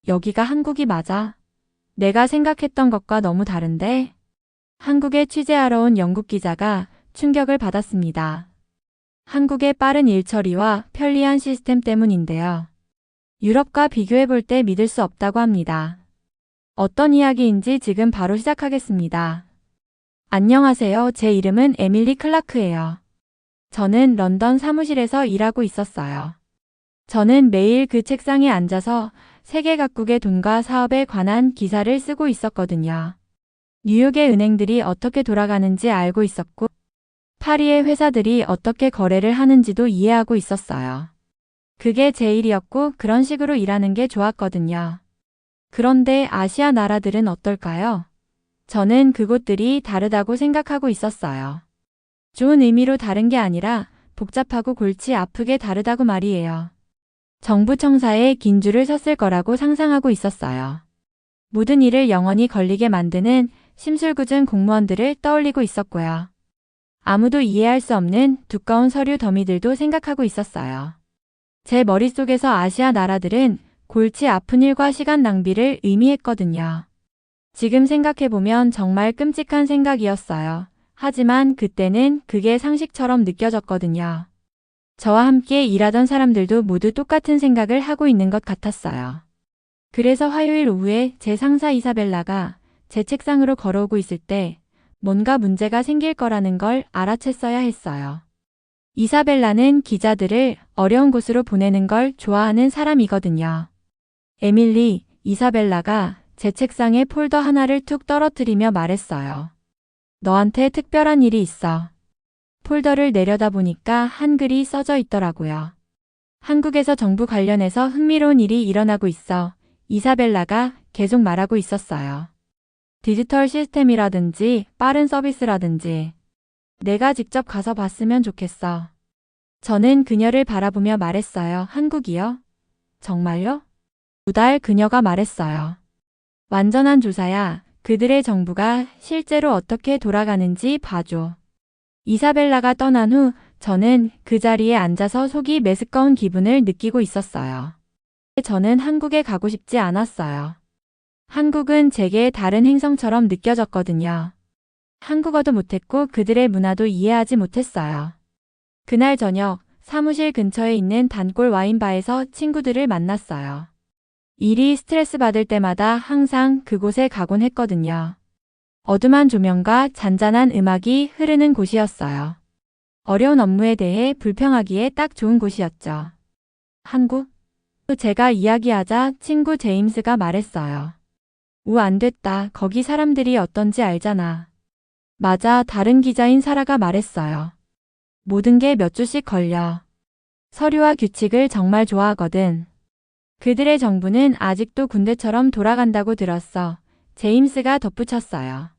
여기가 한국이 맞아? 내가 생각했던 것과 너무 다른데? 한국에 취재하러 온 영국 기자가 충격을 받았습니다. 한국의 빠른 일처리와 편리한 시스템 때문인데요. 유럽과 비교해 볼 때 믿을 수 없다고 합니다. 어떤 이야기인지 지금 바로 시작하겠습니다. 안녕하세요. 제 이름은 에밀리 클라크예요. 저는 런던 사무실에서 일하고 있었어요. 저는 매일 그 책상에 앉아서 세계 각국의 돈과 사업에 관한 기사를 쓰고 있었거든요. 뉴욕의 은행들이 어떻게 돌아가는지 알고 있었고, 파리의 회사들이 어떻게 거래를 하는지도 이해하고 있었어요. 그게 제 일이었고 그런 식으로 일하는 게 좋았거든요. 그런데 아시아 나라들은 어떨까요? 저는 그곳들이 다르다고 생각하고 있었어요. 좋은 의미로 다른 게 아니라 복잡하고 골치 아프게 다르다고 말이에요. 정부 청사에 긴 줄을 섰을 거라고 상상하고 있었어요. 모든 일을 영원히 걸리게 만드는 심술궂은 공무원들을 떠올리고 있었고요. 아무도 이해할 수 없는 두꺼운 서류 더미들도 생각하고 있었어요. 제 머릿속에서 아시아 나라들은 골치 아픈 일과 시간 낭비를 의미했거든요. 지금 생각해보면 정말 끔찍한 생각이었어요. 하지만 그때는 그게 상식처럼 느껴졌거든요. 저와 함께 일하던 사람들도 모두 똑같은 생각을 하고 있는 것 같았어요. 그래서 화요일 오후에 제 상사 이사벨라가 제 책상으로 걸어오고 있을 때 뭔가 문제가 생길 거라는 걸 알아챘어야 했어요. 이사벨라는 기자들을 어려운 곳으로 보내는 걸 좋아하는 사람이거든요. 에밀리, 이사벨라가 제 책상에 폴더 하나를 툭 떨어뜨리며 말했어요. 너한테 특별한 일이 있어. 폴더를 내려다보니까 한글이 써져 있더라고요. 한국에서 정부 관련해서 흥미로운 일이 일어나고 있어. 이사벨라가 계속 말하고 있었어요. 디지털 시스템이라든지 빠른 서비스라든지 내가 직접 가서 봤으면 좋겠어. 저는 그녀를 바라보며 말했어요. 한국이요? 정말요? 2달 그녀가 말했어요. 완전한 조사야. 그들의 정부가 실제로 어떻게 돌아가는지 봐줘. 이사벨라가 떠난 후 저는 그 자리에 앉아서 속이 메스꺼운 기분을 느끼고 있었어요. 저는 한국에 가고 싶지 않았어요. 한국은 제게 다른 행성처럼 느껴졌거든요. 한국어도 못했고 그들의 문화도 이해하지 못했어요. 그날 저녁 사무실 근처에 있는 단골 와인바에서 친구들을 만났어요. 일이 스트레스 받을 때마다 항상 그곳에 가곤 했거든요. 어두운 조명과 잔잔한 음악이 흐르는 곳이었어요. 어려운 업무에 대해 불평하기에 딱 좋은 곳이었죠. 한국? 제가 이야기하자 친구 제임스가 말했어요. 안 됐다. 거기 사람들이 어떤지 알잖아. 맞아. 다른 기자인 사라가 말했어요. 모든 게 몇 주씩 걸려. 서류와 규칙을 정말 좋아하거든. 그들의 정부는 아직도 군대처럼 돌아간다고 들었어. 제임스가 덧붙였어요.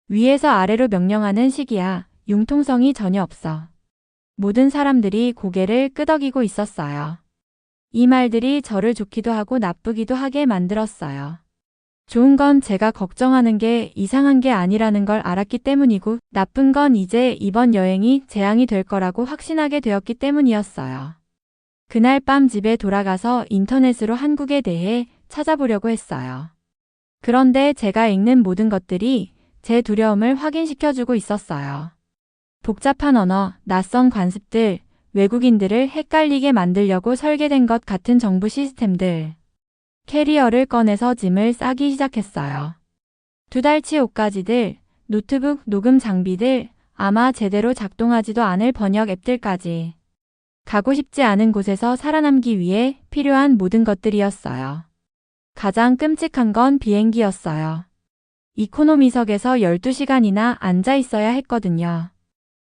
위에서 아래로 명령하는 식이야. 융통성이 전혀 없어. 모든 사람들이 고개를 끄덕이고 있었어요. 이 말들이 저를 좋기도 하고 나쁘기도 하게 만들었어요. 좋은 건 제가 걱정하는 게 이상한 게 아니라는 걸 알았기 때문이고, 나쁜 건 이제 이번 여행이 재앙이 될 거라고 확신하게 되었기 때문이었어요. 그날 밤 집에 돌아가서 인터넷으로 한국에 대해 찾아보려고 했어요. 그런데 제가 읽는 모든 것들이 제 두려움을 확인시켜주고 있었어요. 복잡한 언어, 낯선 관습들, 외국인들을 헷갈리게 만들려고 설계된 것 같은 정부 시스템들. 캐리어를 꺼내서 짐을 싸기 시작했어요. 2달치 옷가지들, 노트북, 녹음 장비들, 아마 제대로 작동하지도 않을 번역 앱들까지. 가고 싶지 않은 곳에서 살아남기 위해 필요한 모든 것들이었어요. 가장 끔찍한 건 비행기였어요. 이코노미석에서 12시간이나 앉아 있어야 했거든요.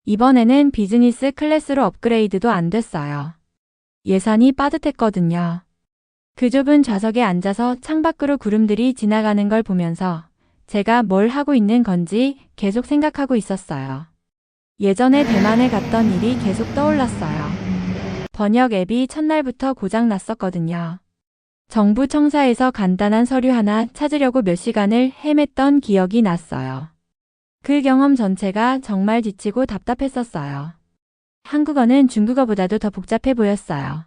이번에는 비즈니스 클래스로 업그레이드도 안 됐어요. 예산이 빠듯했거든요. 그 좁은 좌석에 앉아서 창밖으로 구름들이 지나가는 걸 보면서 제가 뭘 하고 있는 건지 계속 생각하고 있었어요. 예전에 대만에 갔던 일이 계속 떠올랐어요. 번역 앱이 첫날부터 고장 났었거든요. 정부 청사에서 간단한 서류 하나 찾으려고 몇 시간을 헤맸던 기억이 났어요. 그 경험 전체가 정말 지치고 답답했었어요. 한국어는 중국어보다도 더 복잡해 보였어요.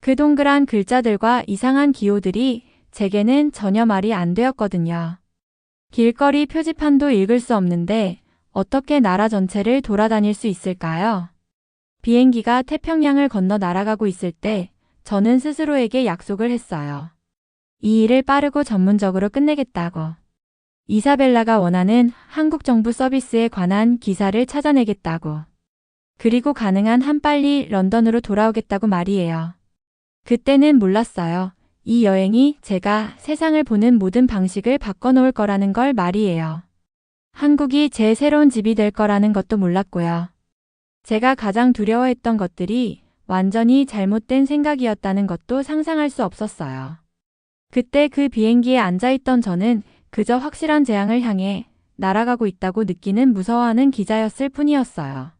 그 동그란 글자들과 이상한 기호들이 제게는 전혀 말이 안 되었거든요. 길거리 표지판도 읽을 수 없는데 어떻게 나라 전체를 돌아다닐 수 있을까요? 비행기가 태평양을 건너 날아가고 있을 때 저는 스스로에게 약속을 했어요. 이 일을 빠르고 전문적으로 끝내겠다고. 이사벨라가 원하는 한국 정부 서비스에 관한 기사를 찾아내겠다고. 그리고 가능한 한 빨리 런던으로 돌아오겠다고 말이에요. 그때는 몰랐어요. 이 여행이 제가 세상을 보는 모든 방식을 바꿔놓을 거라는 걸 말이에요. 한국이 제 새로운 집이 될 거라는 것도 몰랐고요. 제가 가장 두려워했던 것들이 완전히 잘못된 생각이었다는 것도 상상할 수 없었어요. 그때 그 비행기에 앉아있던 저는 그저 확실한 재앙을 향해 날아가고 있다고 느끼는 무서워하는 기자였을 뿐이었어요.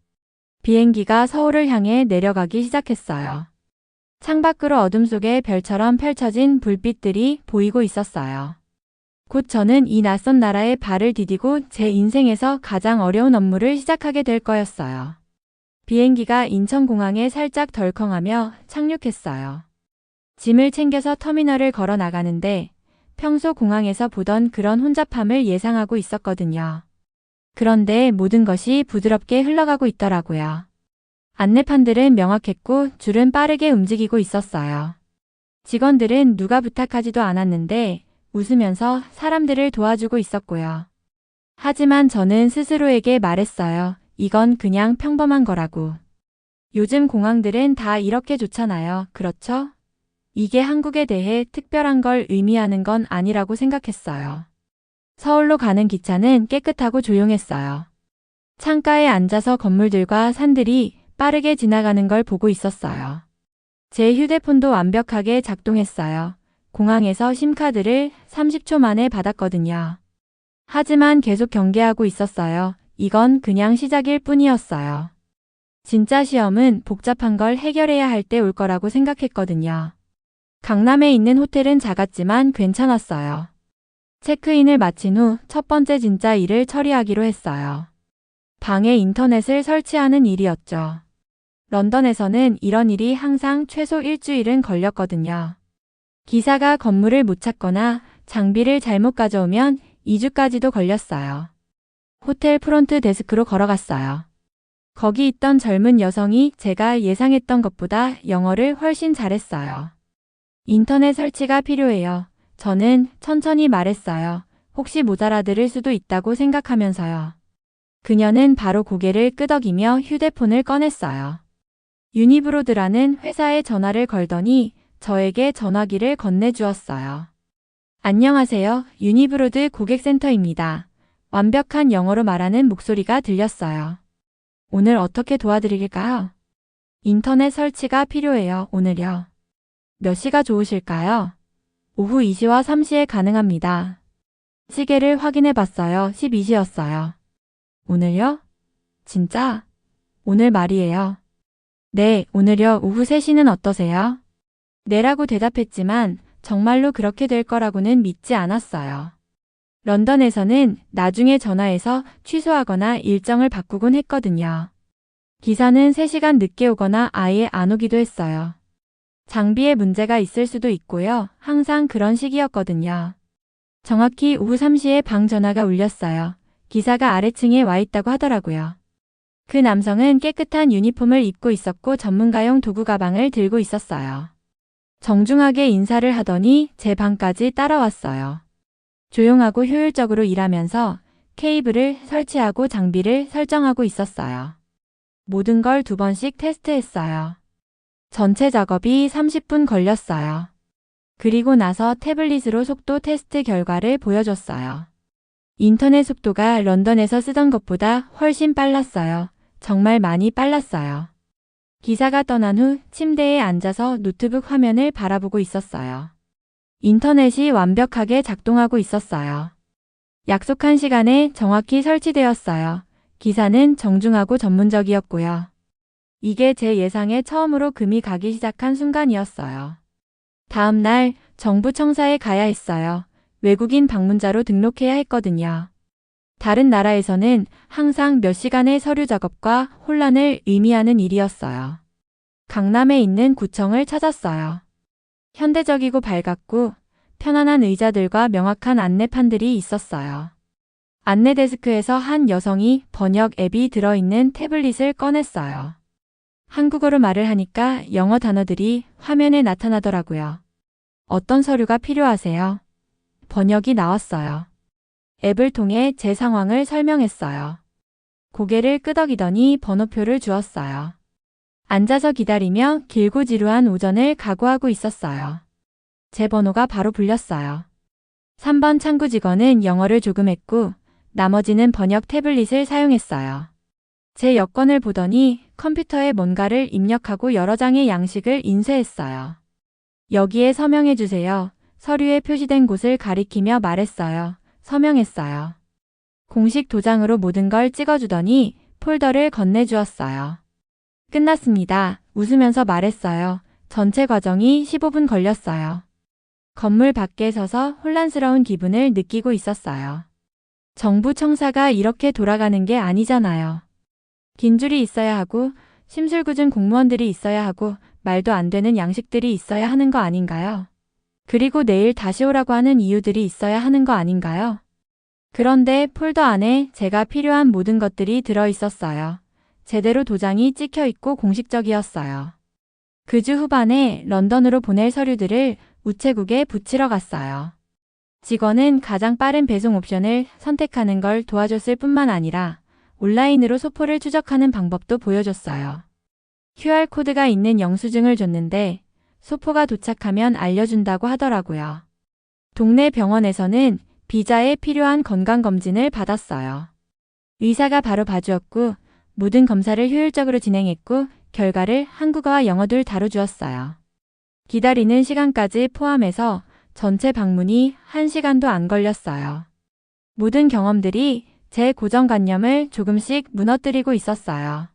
비행기가 서울을 향해 내려가기 시작했어요. 창밖으로 어둠 속에 별처럼 펼쳐진 불빛들이 보이고 있었어요. 곧 저는 이 낯선 나라에 발을 디디고 제 인생에서 가장 어려운 업무를 시작하게 될 거였어요. 비행기가 인천공항에 살짝 덜컹하며 착륙했어요. 짐을 챙겨서 터미널을 걸어 나가는데 평소 공항에서 보던 그런 혼잡함을 예상하고 있었거든요. 그런데 모든 것이 부드럽게 흘러가고 있더라고요. 안내판들은 명확했고 줄은 빠르게 움직이고 있었어요. 직원들은 누가 부탁하지도 않았는데 웃으면서 사람들을 도와주고 있었고요. 하지만 저는 스스로에게 말했어요. 이건 그냥 평범한 거라고. 요즘 공항들은 다 이렇게 좋잖아요. 그렇죠? 이게 한국에 대해 특별한 걸 의미하는 건 아니라고 생각했어요. 서울로 가는 기차는 깨끗하고 조용했어요. 창가에 앉아서 건물들과 산들이 빠르게 지나가는 걸 보고 있었어요. 제 휴대폰도 완벽하게 작동했어요. 공항에서 심카드를 30초 만에 받았거든요. 하지만 계속 경계하고 있었어요. 이건 그냥 시작일 뿐이었어요. 진짜 시험은 복잡한 걸 해결해야 할 때 올 거라고 생각했거든요. 강남에 있는 호텔은 작았지만 괜찮았어요. 체크인을 마친 후 첫 번째 진짜 일을 처리하기로 했어요. 방에 인터넷을 설치하는 일이었죠. 런던에서는 이런 일이 항상 최소 일주일은 걸렸거든요. 기사가 건물을 못 찾거나 장비를 잘못 가져오면 2주까지도 걸렸어요. 호텔 프론트 데스크로 걸어갔어요. 거기 있던 젊은 여성이 제가 예상했던 것보다 영어를 훨씬 잘했어요. 인터넷 설치가 필요해요. 저는 천천히 말했어요. 혹시 못 알아들을 수도 있다고 생각하면서요. 그녀는 바로 고개를 끄덕이며 휴대폰을 꺼냈어요. 유니브로드라는 회사에 전화를 걸더니 저에게 전화기를 건네주었어요. 안녕하세요. 유니브로드 고객센터입니다. 완벽한 영어로 말하는 목소리가 들렸어요. 오늘 어떻게 도와드릴까요? 인터넷 설치가 필요해요. 오늘요. 몇 시가 좋으실까요? 오후 2시와 3시에 가능합니다. 시계를 확인해 봤어요. 12시였어요. 오늘요? 진짜? 오늘 말이에요. 네, 오늘요. 오후 3시는 어떠세요? 네라고 대답했지만 정말로 그렇게 될 거라고는 믿지 않았어요. 런던에서는 나중에 전화해서 취소하거나 일정을 바꾸곤 했거든요. 기사는 3시간 늦게 오거나 아예 안 오기도 했어요. 장비에 문제가 있을 수도 있고요. 항상 그런 식이었거든요. 정확히 오후 3시에 방 전화가 울렸어요. 기사가 아래층에 와 있다고 하더라고요. 그 남성은 깨끗한 유니폼을 입고 있었고 전문가용 도구 가방을 들고 있었어요. 정중하게 인사를 하더니 제 방까지 따라왔어요. 조용하고 효율적으로 일하면서 케이블을 설치하고 장비를 설정하고 있었어요. 모든 걸 2번씩 테스트했어요. 전체 작업이 30분 걸렸어요. 그리고 나서 태블릿으로 속도 테스트 결과를 보여줬어요. 인터넷 속도가 런던에서 쓰던 것보다 훨씬 빨랐어요. 정말 많이 빨랐어요. 기사가 떠난 후 침대에 앉아서 노트북 화면을 바라보고 있었어요. 인터넷이 완벽하게 작동하고 있었어요. 약속한 시간에 정확히 설치되었어요. 기사는 정중하고 전문적이었고요. 이게 제 예상에 처음으로 금이 가기 시작한 순간이었어요. 다음 날 정부 청사에 가야 했어요. 외국인 방문자로 등록해야 했거든요. 다른 나라에서는 항상 몇 시간의 서류 작업과 혼란을 의미하는 일이었어요. 강남에 있는 구청을 찾았어요. 현대적이고 밝았고 편안한 의자들과 명확한 안내판들이 있었어요. 안내 데스크에서 한 여성이 번역 앱이 들어있는 태블릿을 꺼냈어요. 한국어로 말을 하니까 영어 단어들이 화면에 나타나더라고요. 어떤 서류가 필요하세요? 번역이 나왔어요. 앱을 통해 제 상황을 설명했어요. 고개를 끄덕이더니 번호표를 주었어요. 앉아서 기다리며 길고 지루한 오전을 각오하고 있었어요. 제 번호가 바로 불렸어요. 3번 창구 직원은 영어를 조금 했고 나머지는 번역 태블릿을 사용했어요. 제 여권을 보더니 컴퓨터에 뭔가를 입력하고 여러 장의 양식을 인쇄했어요. 여기에 서명해 주세요. 서류에 표시된 곳을 가리키며 말했어요. 서명했어요. 공식 도장으로 모든 걸 찍어주더니 폴더를 건네주었어요. 끝났습니다. 웃으면서 말했어요. 전체 과정이 15분 걸렸어요. 건물 밖에 서서 혼란스러운 기분을 느끼고 있었어요. 정부 청사가 이렇게 돌아가는 게 아니잖아요. 긴 줄이 있어야 하고 심술궂은 공무원들이 있어야 하고 말도 안 되는 양식들이 있어야 하는 거 아닌가요? 그리고 내일 다시 오라고 하는 이유들이 있어야 하는 거 아닌가요? 그런데 폴더 안에 제가 필요한 모든 것들이 들어 있었어요. 제대로 도장이 찍혀 있고 공식적이었어요. 그 주 후반에 런던으로 보낼 서류들을 우체국에 붙이러 갔어요. 직원은 가장 빠른 배송 옵션을 선택하는 걸 도와줬을 뿐만 아니라 온라인으로 소포를 추적하는 방법도 보여줬어요. QR코드가 있는 영수증을 줬는데 소포가 도착하면 알려준다고 하더라고요. 동네 병원에서는 비자에 필요한 건강검진을 받았어요. 의사가 바로 봐주었고 모든 검사를 효율적으로 진행했고 결과를 한국어와 영어 둘 다로 주었어요. 기다리는 시간까지 포함해서 전체 방문이 1시간도 안 걸렸어요. 모든 경험들이 제 고정관념을 조금씩 무너뜨리고 있었어요.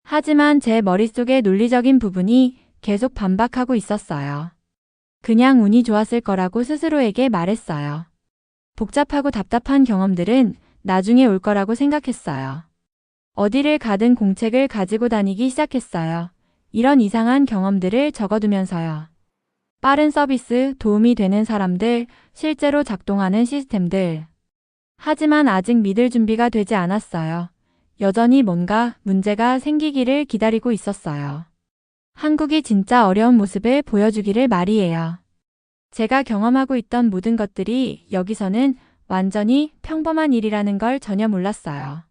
하지만 제 머릿속의 논리적인 부분이 계속 반박하고 있었어요. 그냥 운이 좋았을 거라고 스스로에게 말했어요. 복잡하고 답답한 경험들은 나중에 올 거라고 생각했어요. 어디를 가든 공책을 가지고 다니기 시작했어요. 이런 이상한 경험들을 적어두면서요. 빠른 서비스, 도움이 되는 사람들, 실제로 작동하는 시스템들. 하지만 아직 믿을 준비가 되지 않았어요. 여전히 뭔가 문제가 생기기를 기다리고 있었어요. 한국이 진짜 어려운 모습을 보여주기를 말이에요. 제가 경험하고 있던 모든 것들이 여기서는 완전히 평범한 일이라는 걸 전혀 몰랐어요.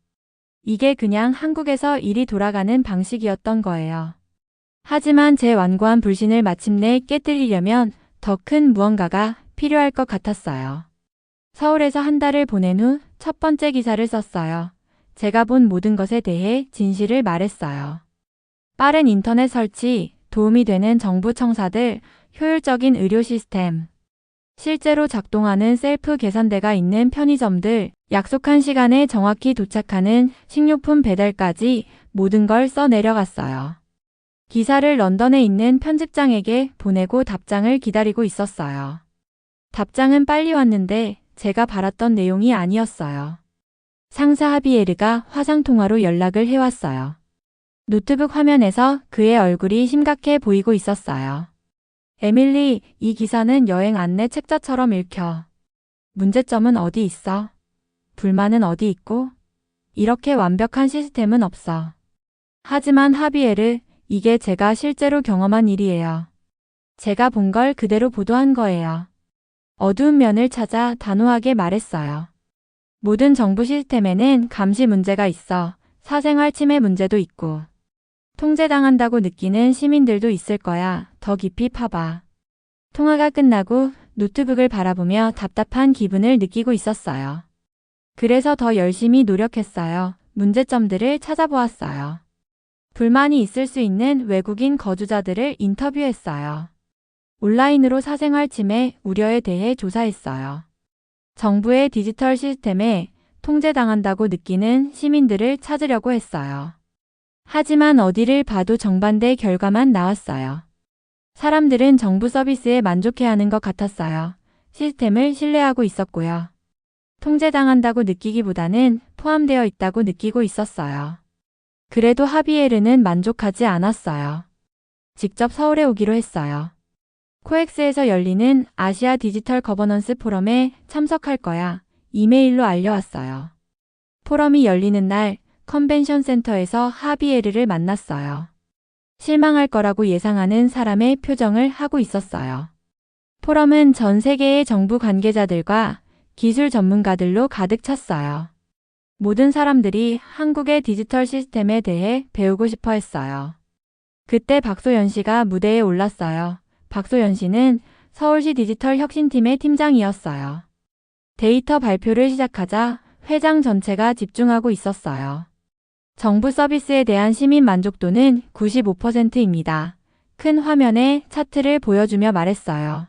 이게 그냥 한국에서 일이 돌아가는 방식이었던 거예요. 하지만 제 완고한 불신을 마침내 깨뜨리려면 더 큰 무언가가 필요할 것 같았어요. 서울에서 한 달을 보낸 후 첫 번째 기사를 썼어요. 제가 본 모든 것에 대해 진실을 말했어요. 빠른 인터넷 설치, 도움이 되는 정부 청사들, 효율적인 의료 시스템, 실제로 작동하는 셀프 계산대가 있는 편의점들, 약속한 시간에 정확히 도착하는 식료품 배달까지 모든 걸 써내려갔어요. 기사를 런던에 있는 편집장에게 보내고 답장을 기다리고 있었어요. 답장은 빨리 왔는데 제가 바랐던 내용이 아니었어요. 상사 하비에르가 화상통화로 연락을 해왔어요. 노트북 화면에서 그의 얼굴이 심각해 보이고 있었어요. 에밀리, 이 기사는 여행 안내 책자처럼 읽혀. 문제점은 어디 있어? 불만은 어디 있고? 이렇게 완벽한 시스템은 없어. 하지만 하비에르, 이게 제가 실제로 경험한 일이에요. 제가 본 걸 그대로 보도한 거예요. 어두운 면을 찾아 단호하게 말했어요. 모든 정부 시스템에는 감시 문제가 있어. 사생활 침해 문제도 있고. 통제당한다고 느끼는 시민들도 있을 거야. 더 깊이 파봐. 통화가 끝나고 노트북을 바라보며 답답한 기분을 느끼고 있었어요. 그래서 더 열심히 노력했어요. 문제점들을 찾아보았어요. 불만이 있을 수 있는 외국인 거주자들을 인터뷰했어요. 온라인으로 사생활 침해 우려에 대해 조사했어요. 정부의 디지털 시스템에 통제당한다고 느끼는 시민들을 찾으려고 했어요. 하지만 어디를 봐도 정반대 결과만 나왔어요. 사람들은 정부 서비스에 만족해하는 것 같았어요. 시스템을 신뢰하고 있었고요. 통제당한다고 느끼기보다는 포함되어 있다고 느끼고 있었어요. 그래도 하비에르는 만족하지 않았어요. 직접 서울에 오기로 했어요. 코엑스에서 열리는 아시아 디지털 거버넌스 포럼에 참석할 거야. 이메일로 알려왔어요. 포럼이 열리는 날 컨벤션 센터에서 하비에르를 만났어요. 실망할 거라고 예상하는 사람의 표정을 하고 있었어요. 포럼은 전 세계의 정부 관계자들과 기술 전문가들로 가득 찼어요. 모든 사람들이 한국의 디지털 시스템에 대해 배우고 싶어 했어요. 그때 박소연 씨가 무대에 올랐어요. 박소연 씨는 서울시 디지털 혁신팀의 팀장이었어요. 데이터 발표를 시작하자 회장 전체가 집중하고 있었어요. 정부 서비스에 대한 시민 만족도는 95%입니다. 큰 화면에 차트를 보여주며 말했어요.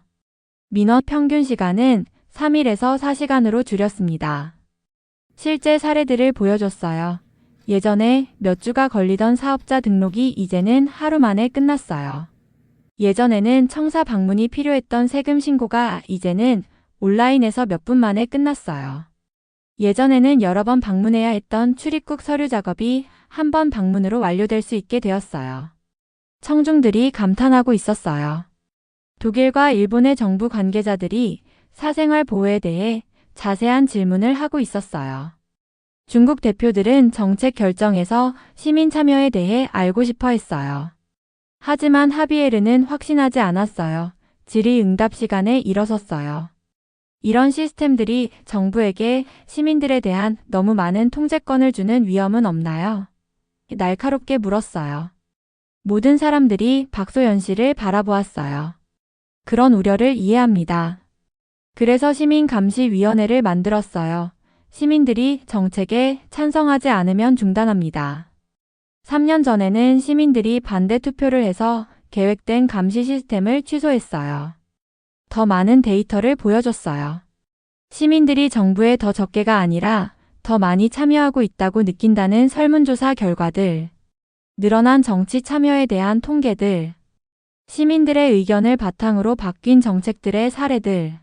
민원 평균 시간은 3일에서 4시간으로 줄였습니다. 실제 사례들을 보여줬어요. 예전에 몇 주가 걸리던 사업자 등록이 이제는 하루 만에 끝났어요. 예전에는 청사 방문이 필요했던 세금 신고가 이제는 온라인에서 몇 분 만에 끝났어요. 예전에는 여러 번 방문해야 했던 출입국 서류 작업이 한 번 방문으로 완료될 수 있게 되었어요. 청중들이 감탄하고 있었어요. 독일과 일본의 정부 관계자들이 사생활 보호에 대해 자세한 질문을 하고 있었어요. 중국 대표들은 정책 결정에서 시민 참여에 대해 알고 싶어 했어요. 하지만 하비에르는 확신하지 않았어요. 질의응답 시간에 일어섰어요. 이런 시스템들이 정부에게 시민들에 대한 너무 많은 통제권을 주는 위험은 없나요? 날카롭게 물었어요. 모든 사람들이 박소연 씨를 바라보았어요. 그런 우려를 이해합니다. 그래서 시민감시위원회를 만들었어요. 시민들이 정책에 찬성하지 않으면 중단합니다. 3년 전에는 시민들이 반대 투표를 해서 계획된 감시 시스템을 취소했어요. 더 많은 데이터를 보여줬어요. 시민들이 정부에 더 적게가 아니라 더 많이 참여하고 있다고 느낀다는 설문조사 결과들, 늘어난 정치 참여에 대한 통계들, 시민들의 의견을 바탕으로 바뀐 정책들의 사례들.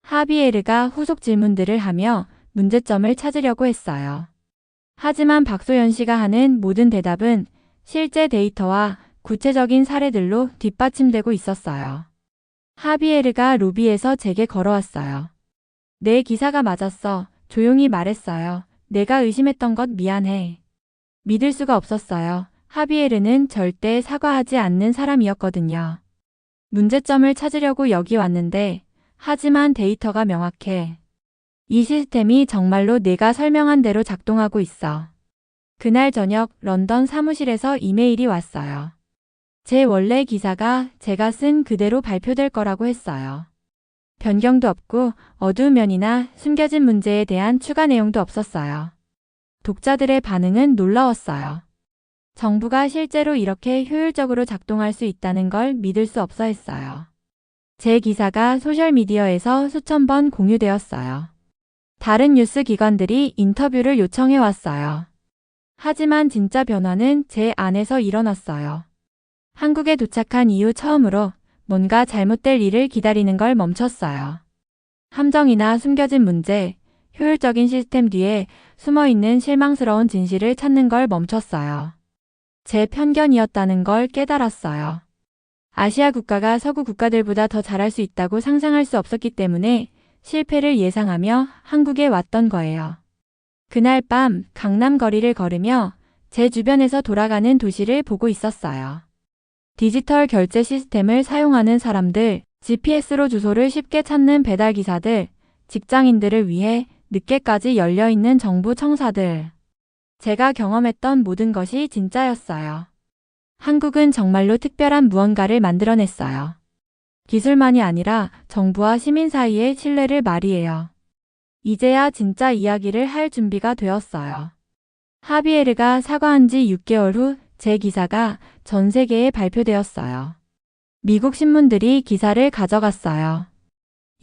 하비에르가 후속 질문들을 하며 문제점을 찾으려고 했어요. 하지만 박소연 씨가 하는 모든 대답은 실제 데이터와 구체적인 사례들로 뒷받침되고 있었어요. 하비에르가 로비에서 제게 걸어왔어요. 내 기사가 맞았어. 조용히 말했어요. 내가 의심했던 것 미안해. 믿을 수가 없었어요. 하비에르는 절대 사과하지 않는 사람이었거든요. 문제점을 찾으려고 여기 왔는데, 하지만 데이터가 명확해. 이 시스템이 정말로 내가 설명한 대로 작동하고 있어. 그날 저녁 런던 사무실에서 이메일이 왔어요. 제 원래 기사가 제가 쓴 그대로 발표될 거라고 했어요. 변경도 없고 어두운 면이나 숨겨진 문제에 대한 추가 내용도 없었어요. 독자들의 반응은 놀라웠어요. 정부가 실제로 이렇게 효율적으로 작동할 수 있다는 걸 믿을 수 없어 했어요. 제 기사가 소셜미디어에서 수천 번 공유되었어요. 다른 뉴스 기관들이 인터뷰를 요청해 왔어요. 하지만 진짜 변화는 제 안에서 일어났어요. 한국에 도착한 이후 처음으로 뭔가 잘못될 일을 기다리는 걸 멈췄어요. 함정이나 숨겨진 문제, 효율적인 시스템 뒤에 숨어있는 실망스러운 진실을 찾는 걸 멈췄어요. 제 편견이었다는 걸 깨달았어요. 아시아 국가가 서구 국가들보다 더 잘할 수 있다고 상상할 수 없었기 때문에 실패를 예상하며 한국에 왔던 거예요. 그날 밤 강남 거리를 걸으며 제 주변에서 돌아가는 도시를 보고 있었어요. 디지털 결제 시스템을 사용하는 사람들, GPS로 주소를 쉽게 찾는 배달기사들, 직장인들을 위해 늦게까지 열려있는 정부 청사들. 제가 경험했던 모든 것이 진짜였어요. 한국은 정말로 특별한 무언가를 만들어냈어요. 기술만이 아니라 정부와 시민 사이의 신뢰를 말이에요. 이제야 진짜 이야기를 할 준비가 되었어요. 하비에르가 사과한 지 6개월 후 제 기사가 전 세계에 발표되었어요. 미국 신문들이 기사를 가져갔어요.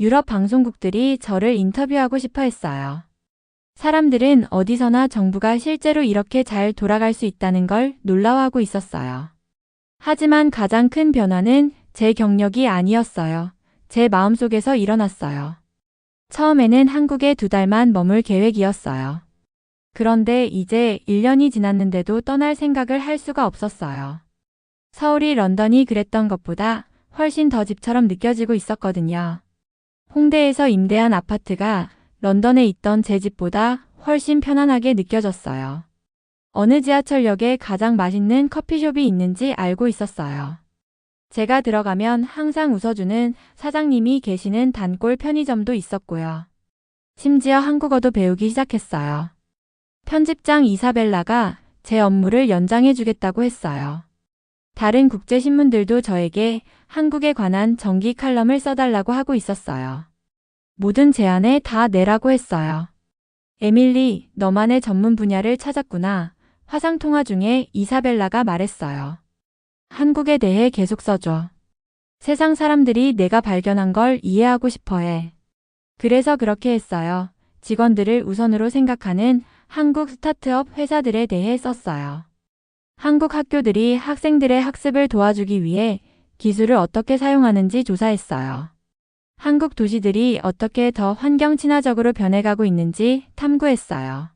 유럽 방송국들이 저를 인터뷰하고 싶어 했어요. 사람들은 어디서나 정부가 실제로 이렇게 잘 돌아갈 수 있다는 걸 놀라워하고 있었어요. 하지만 가장 큰 변화는 제 경력이 아니었어요. 제 마음속에서 일어났어요. 처음에는 한국에 2달만 머물 계획이었어요. 그런데 이제 1년이 지났는데도 떠날 생각을 할 수가 없었어요. 서울이 런던이 그랬던 것보다 훨씬 더 집처럼 느껴지고 있었거든요. 홍대에서 임대한 아파트가 런던에 있던 제 집보다 훨씬 편안하게 느껴졌어요. 어느 지하철역에 가장 맛있는 커피숍이 있는지 알고 있었어요. 제가 들어가면 항상 웃어주는 사장님이 계시는 단골 편의점도 있었고요. 심지어 한국어도 배우기 시작했어요. 편집장 이사벨라가 제 업무를 연장해 주겠다고 했어요. 다른 국제신문들도 저에게 한국에 관한 정기 칼럼을 써달라고 하고 있었어요. 모든 제안에 다 내라고 했어요. 에밀리, 너만의 전문 분야를 찾았구나. 화상통화 중에 이사벨라가 말했어요. 한국에 대해 계속 써줘. 세상 사람들이 내가 발견한 걸 이해하고 싶어 해. 그래서 그렇게 했어요. 직원들을 우선으로 생각하는 한국 스타트업 회사들에 대해 썼어요. 한국 학교들이 학생들의 학습을 도와주기 위해 기술을 어떻게 사용하는지 조사했어요. 한국 도시들이 어떻게 더 환경 친화적으로 변해가고 있는지 탐구했어요.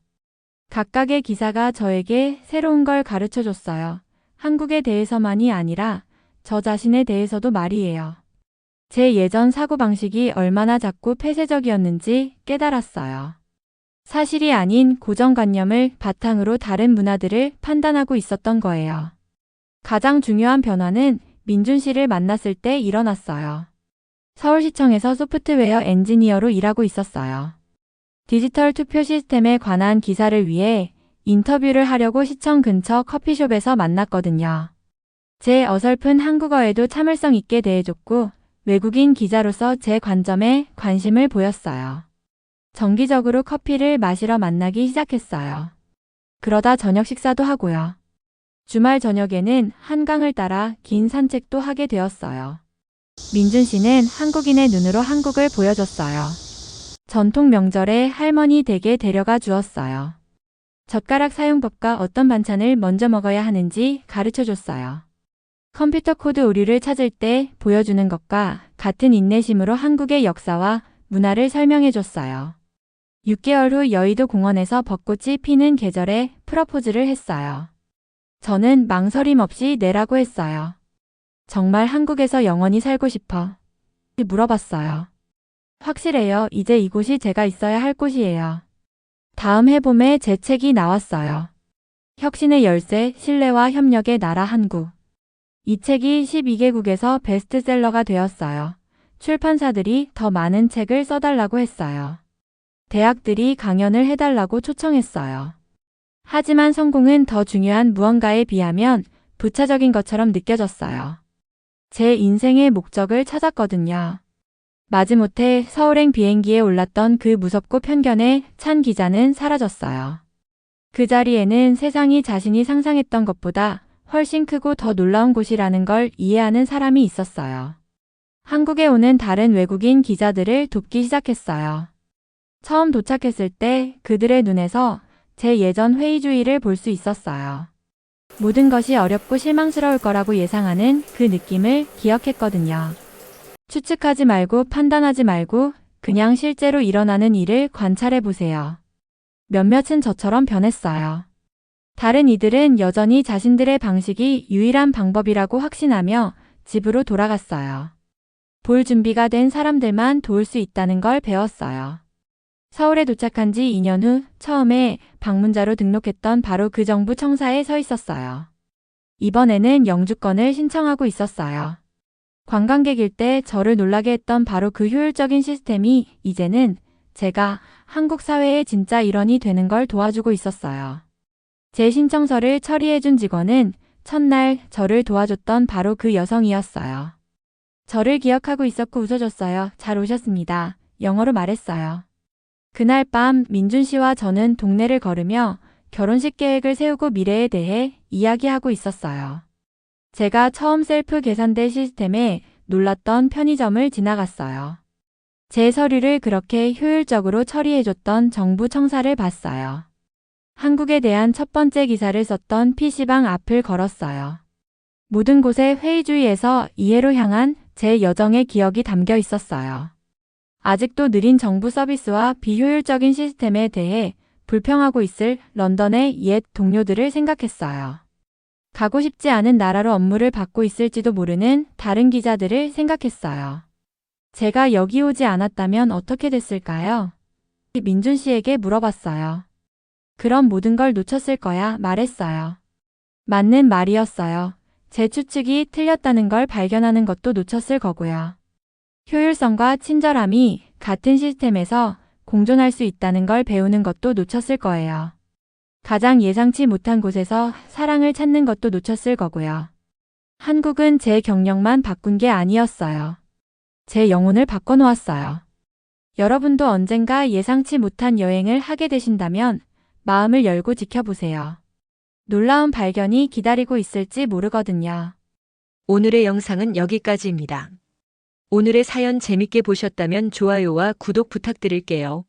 각각의 기사가 저에게 새로운 걸 가르쳐 줬어요. 한국에 대해서만이 아니라 저 자신에 대해서도 말이에요. 제 예전 사고방식이 얼마나 자꾸 폐쇄적이었는지 깨달았어요. 사실이 아닌 고정관념을 바탕으로 다른 문화들을 판단하고 있었던 거예요. 가장 중요한 변화는 민준 씨를 만났을 때 일어났어요. 서울시청에서 소프트웨어 엔지니어로 일하고 있었어요. 디지털 투표 시스템에 관한 기사를 위해 인터뷰를 하려고 시청 근처 커피숍에서 만났거든요. 제 어설픈 한국어에도 참을성 있게 대해줬고 외국인 기자로서 제 관점에 관심을 보였어요. 정기적으로 커피를 마시러 만나기 시작했어요. 그러다 저녁 식사도 하고요. 주말 저녁에는 한강을 따라 긴 산책도 하게 되었어요. 민준 씨는 한국인의 눈으로 한국을 보여줬어요. 전통 명절에 할머니 댁에 데려가 주었어요. 젓가락 사용법과 어떤 반찬을 먼저 먹어야 하는지 가르쳐 줬어요. 컴퓨터 코드 오류를 찾을 때 보여주는 것과 같은 인내심으로 한국의 역사와 문화를 설명해 줬어요. 6개월 후 여의도 공원에서 벚꽃이 피는 계절에 프러포즈를 했어요. 저는 망설임 없이 내라고 했어요. 정말 한국에서 영원히 살고 싶어? 물어봤어요. 확실해요. 이제 이곳이 제가 있어야 할 곳이에요. 다음 해봄에 제 책이 나왔어요. 혁신의 열쇠, 신뢰와 협력의 나라 한국. 이 책이 12개국에서 베스트셀러가 되었어요. 출판사들이 더 많은 책을 써달라고 했어요. 대학들이 강연을 해달라고 초청했어요. 하지만 성공은 더 중요한 무언가에 비하면 부차적인 것처럼 느껴졌어요. 제 인생의 목적을 찾았거든요. 마지못해 서울행 비행기에 올랐던 그 무섭고 편견에 찬 기자는 사라졌어요. 그 자리에는 세상이 자신이 상상했던 것보다 훨씬 크고 더 놀라운 곳이라는 걸 이해하는 사람이 있었어요. 한국에 오는 다른 외국인 기자들을 돕기 시작했어요. 처음 도착했을 때 그들의 눈에서 제 예전 회의주의를 볼 수 있었어요. 모든 것이 어렵고 실망스러울 거라고 예상하는 그 느낌을 기억했거든요. 추측하지 말고 판단하지 말고 그냥 실제로 일어나는 일을 관찰해 보세요. 몇몇은 저처럼 변했어요. 다른 이들은 여전히 자신들의 방식이 유일한 방법이라고 확신하며 집으로 돌아갔어요. 볼 준비가 된 사람들만 도울 수 있다는 걸 배웠어요. 서울에 도착한 지 2년 후 처음에 방문자로 등록했던 바로 그 정부 청사에 서 있었어요. 이번에는 영주권을 신청하고 있었어요. 관광객일 때 저를 놀라게 했던 바로 그 효율적인 시스템이 이제는 제가 한국 사회의 진짜 일원이 되는 걸 도와주고 있었어요. 제 신청서를 처리해준 직원은 첫날 저를 도와줬던 바로 그 여성이었어요. 저를 기억하고 있었고 웃어줬어요. 잘 오셨습니다. 영어로 말했어요. 그날 밤 민준 씨와 저는 동네를 걸으며 결혼식 계획을 세우고 미래에 대해 이야기하고 있었어요. 제가 처음 셀프 계산대 시스템에 놀랐던 편의점을 지나갔어요. 제 서류를 그렇게 효율적으로 처리해줬던 정부 청사를 봤어요. 한국에 대한 첫 번째 기사를 썼던 PC방 앞을 걸었어요. 모든 곳에 회의주의에서 이해로 향한 제 여정의 기억이 담겨 있었어요. 아직도 느린 정부 서비스와 비효율적인 시스템에 대해 불평하고 있을 런던의 옛 동료들을 생각했어요. 가고 싶지 않은 나라로 업무를 받고 있을지도 모르는 다른 기자들을 생각했어요. 제가 여기 오지 않았다면 어떻게 됐을까요? 민준 씨에게 물어봤어요. 그럼 모든 걸 놓쳤을 거야 말했어요. 맞는 말이었어요. 제 추측이 틀렸다는 걸 발견하는 것도 놓쳤을 거고요. 효율성과 친절함이 같은 시스템에서 공존할 수 있다는 걸 배우는 것도 놓쳤을 거예요. 가장 예상치 못한 곳에서 사랑을 찾는 것도 놓쳤을 거고요. 한국은 제 경력만 바꾼 게 아니었어요. 제 영혼을 바꿔놓았어요. 여러분도 언젠가 예상치 못한 여행을 하게 되신다면 마음을 열고 지켜보세요. 놀라운 발견이 기다리고 있을지 모르거든요. 오늘의 영상은 여기까지입니다. 오늘의 사연 재밌게 보셨다면 좋아요와 구독 부탁드릴게요.